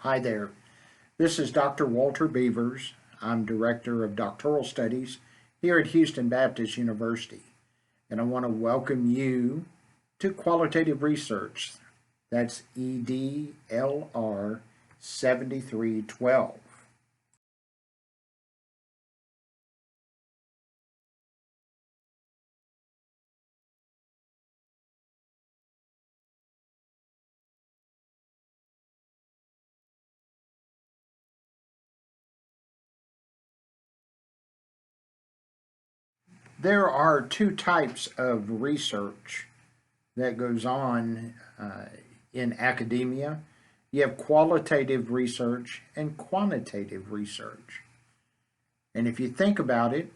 Hi there. This is Dr. Walter Beavers. I'm Director of Doctoral Studies here at Houston Baptist University. And I want to welcome you to Qualitative Research. That's EDLR 7312. There are two types of research that goes on in academia. You have qualitative research and quantitative research. And if you think about it,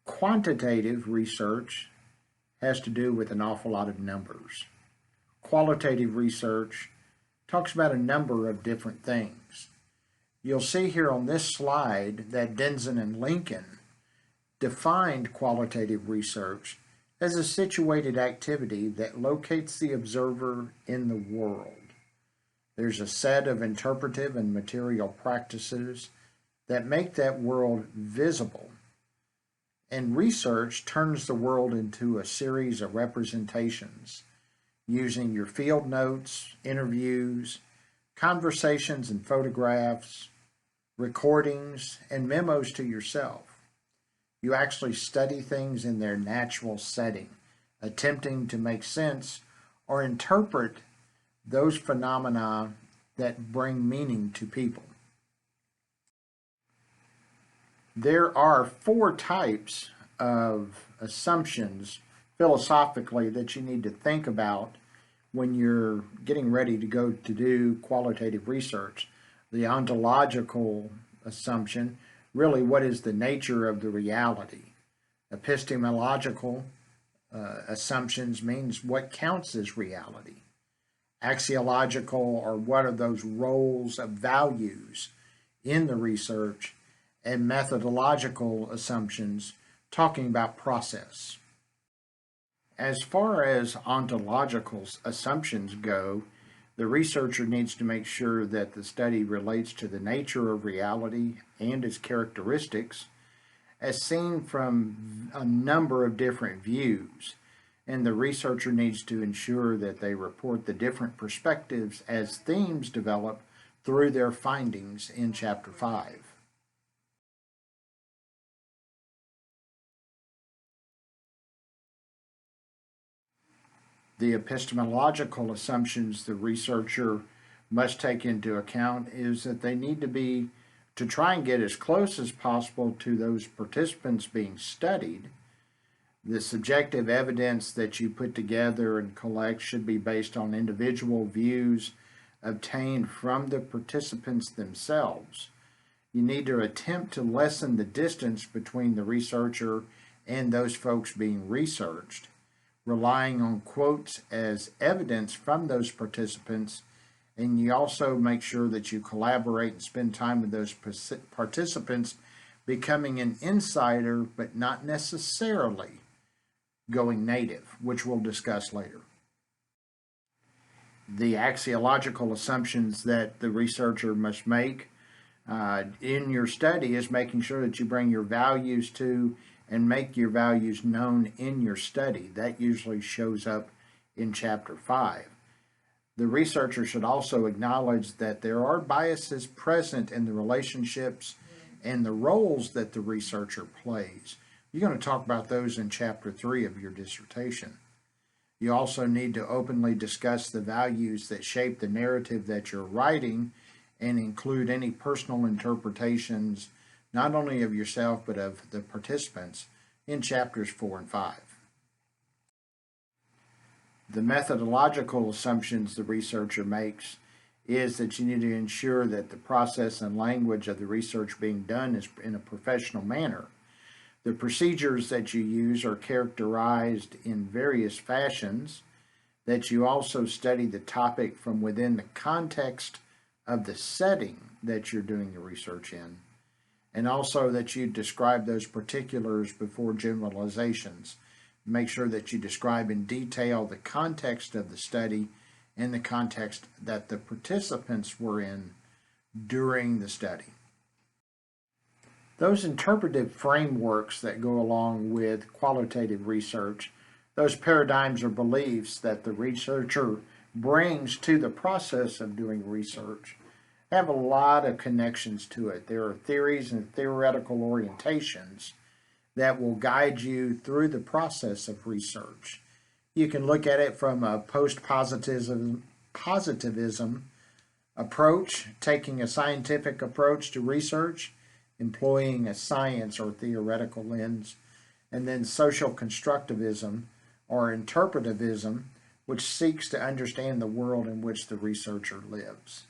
quantitative research has to do with an awful lot of numbers. Qualitative research talks about a number of different things. You'll see here on this slide that Denson and Lincoln defined qualitative research as a situated activity that locates the observer in the world. There's a set of interpretive and material practices that make that world visible. And research turns the world into a series of representations using your field notes, interviews, conversations and photographs, recordings, and memos to yourself. You actually study things in their natural setting, attempting to make sense or interpret those phenomena that bring meaning to people. There are four types of assumptions philosophically that you need to think about when you're getting ready to go to do qualitative research. The ontological assumption, really what is the nature of the reality. Epistemological assumptions means what counts as reality. Axiological, or what are those roles of values in the research, and methodological assumptions talking about process. As far as ontological assumptions go, the researcher needs to make sure that the study relates to the nature of reality and its characteristics as seen from a number of different views. And the researcher needs to ensure that they report the different perspectives as themes develop through their findings in Chapter 5. The epistemological assumptions the researcher must take into account is that they need to try and get as close as possible to those participants being studied. The subjective evidence that you put together and collect should be based on individual views obtained from the participants themselves. You need to attempt to lessen the distance between the researcher and those folks being researched, relying on quotes as evidence from those participants, and you also make sure that you collaborate and spend time with those participants, becoming an insider but not necessarily going native, which we'll discuss later. The axiological assumptions that the researcher must make in your study is making sure that you bring your values to and make your values known in your study. That usually shows up in Chapter 5. The researcher should also acknowledge that there are biases present in the relationships and the roles that the researcher plays. You're going to talk about those in Chapter 3 of your dissertation. You also need to openly discuss the values that shape the narrative that you're writing and include any personal interpretations not only of yourself but of the participants in Chapters 4 and 5. The methodological assumptions the researcher makes is that you need to ensure that the process and language of the research being done is in a professional manner. The procedures that you use are characterized in various fashions, that you also study the topic from within the context of the setting that you're doing the research in, and also that you describe those particulars before generalizations. Make sure that you describe in detail the context of the study and the context that the participants were in during the study. Those interpretive frameworks that go along with qualitative research, those paradigms or beliefs that the researcher brings to the process of doing research, have a lot of connections to it. There are theories and theoretical orientations that will guide you through the process of research. You can look at it from a post-positivism approach, taking a scientific approach to research, employing a science or theoretical lens, and then social constructivism or interpretivism, which seeks to understand the world in which the researcher lives.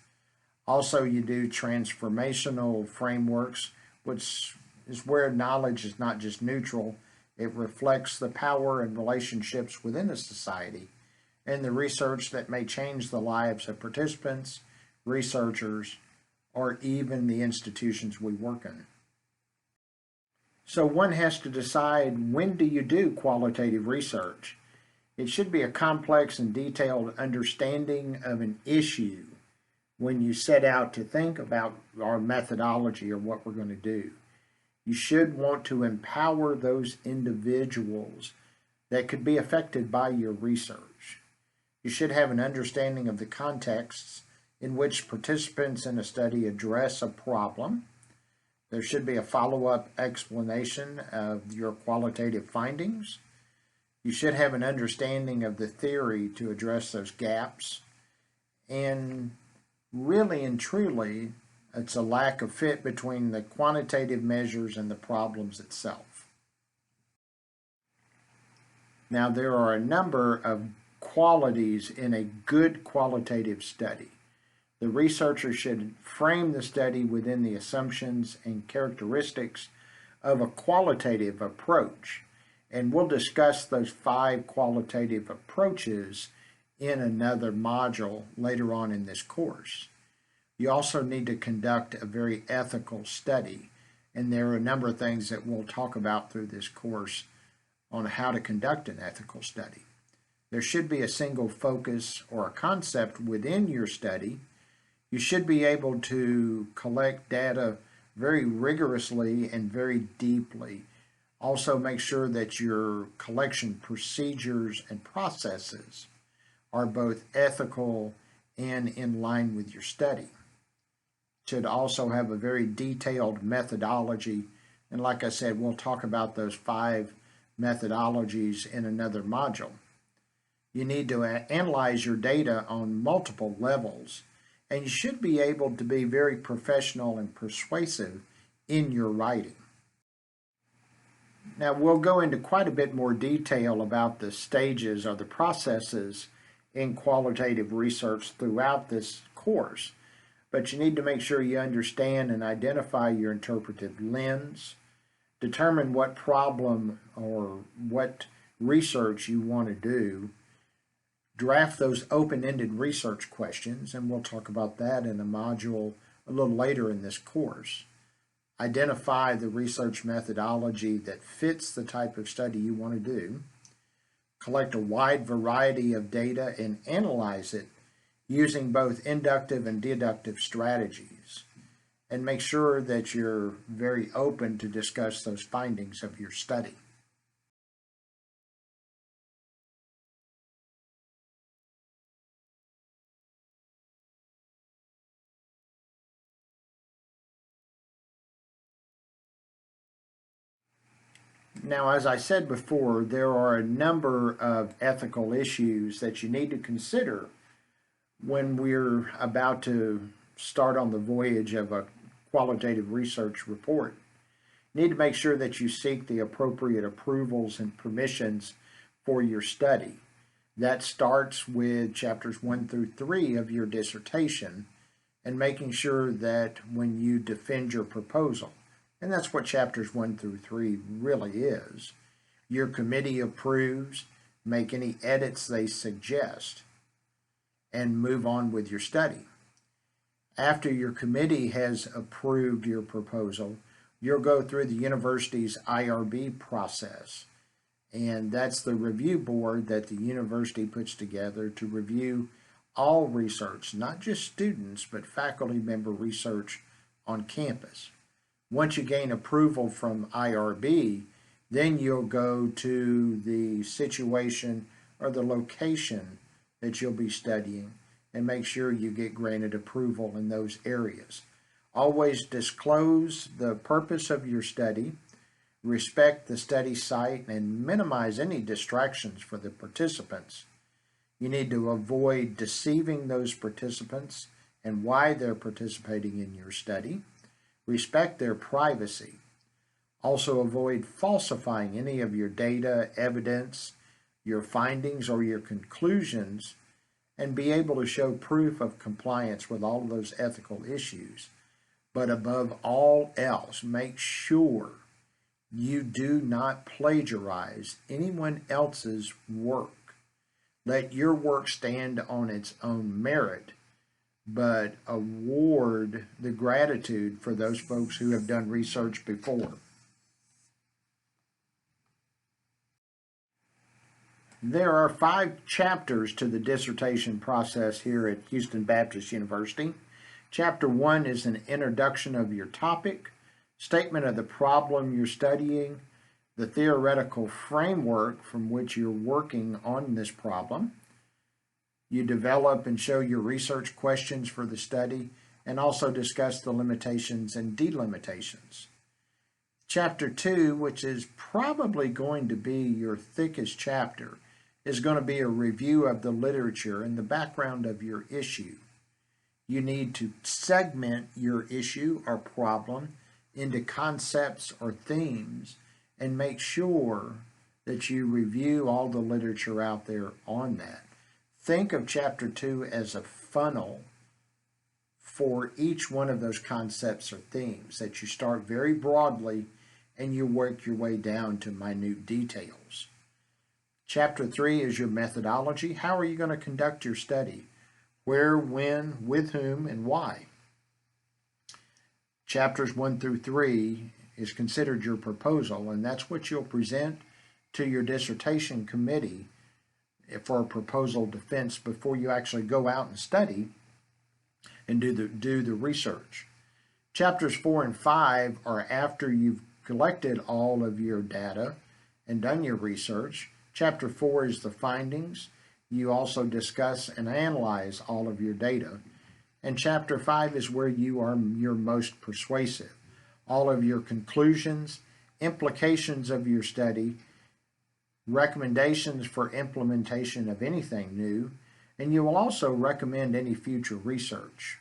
Also, you do transformational frameworks, which is where knowledge is not just neutral, it reflects the power and relationships within a society and the research that may change the lives of participants, researchers, or even the institutions we work in. So one has to decide, when do you do qualitative research? It should be a complex and detailed understanding of an issue when you set out to think about our methodology or what we're going to do. You should want to empower those individuals that could be affected by your research. You should have an understanding of the contexts in which participants in a study address a problem. There should be a follow-up explanation of your qualitative findings. You should have an understanding of the theory to address those gaps. And really and truly, it's a lack of fit between the quantitative measures and the problems itself. Now, there are a number of qualities in a good qualitative study. The researcher should frame the study within the assumptions and characteristics of a qualitative approach. And we'll discuss those 5 qualitative approaches in another module later on in this course. You also need to conduct a very ethical study, and there are a number of things that we'll talk about through this course on how to conduct an ethical study. There should be a single focus or a concept within your study. You should be able to collect data very rigorously and very deeply. Also, make sure that your collection procedures and processes are both ethical and in line with your study. Should also have a very detailed methodology, and like I said, we'll talk about those 5 methodologies in another module. You need to analyze your data on multiple levels, and you should be able to be very professional and persuasive in your writing. Now, we'll go into quite a bit more detail about the stages or the processes in qualitative research throughout this course, but you need to make sure you understand and identify your interpretive lens, determine what problem or what research you want to do, draft those open-ended research questions, and we'll talk about that in a module a little later in this course. Identify the research methodology that fits the type of study you want to do. Collect a wide variety of data and analyze it using both inductive and deductive strategies. And make sure that you're very open to discuss those findings of your study. Now, as I said before, there are a number of ethical issues that you need to consider when we're about to start on the voyage of a qualitative research report. You need to make sure that you seek the appropriate approvals and permissions for your study. That starts with chapters 1 through 3 of your dissertation and making sure that when you defend your proposal, and that's what chapters 1 through 3 really is, your committee approves, make any edits they suggest, and move on with your study. After your committee has approved your proposal, you'll go through the university's IRB process. And that's the review board that the university puts together to review all research, not just students, but faculty member research on campus. Once you gain approval from IRB, then you'll go to the situation or the location that you'll be studying and make sure you get granted approval in those areas. Always disclose the purpose of your study, respect the study site, and minimize any distractions for the participants. You need to avoid deceiving those participants and why they're participating in your study. Respect their privacy. Also avoid falsifying any of your data, evidence, your findings, or your conclusions, and be able to show proof of compliance with all of those ethical issues. But above all else, make sure you do not plagiarize anyone else's work. Let your work stand on its own merit, but award the gratitude for those folks who have done research before. There are 5 chapters to the dissertation process here at Houston Baptist University. Chapter 1 is an introduction of your topic, statement of the problem you're studying, the theoretical framework from which you're working on this problem. You develop and show your research questions for the study and also discuss the limitations and delimitations. Chapter 2, which is probably going to be your thickest chapter, is going to be a review of the literature and the background of your issue. You need to segment your issue or problem into concepts or themes and make sure that you review all the literature out there on that. Think of Chapter 2 as a funnel for each one of those concepts or themes, that you start very broadly and you work your way down to minute details. Chapter 3 is your methodology. How are you going to conduct your study? Where, when, with whom, and why? Chapters 1 through 3 is considered your proposal, and that's what you'll present to your dissertation committee for a proposal defense before you actually go out and study and do the research. Chapters 4 and 5 are after you've collected all of your data and done your research. Chapter 4 is the findings. You also discuss and analyze all of your data. And Chapter 5 is where you are your most persuasive. All of your conclusions, implications of your study, recommendations for implementation of anything new, and you will also recommend any future research.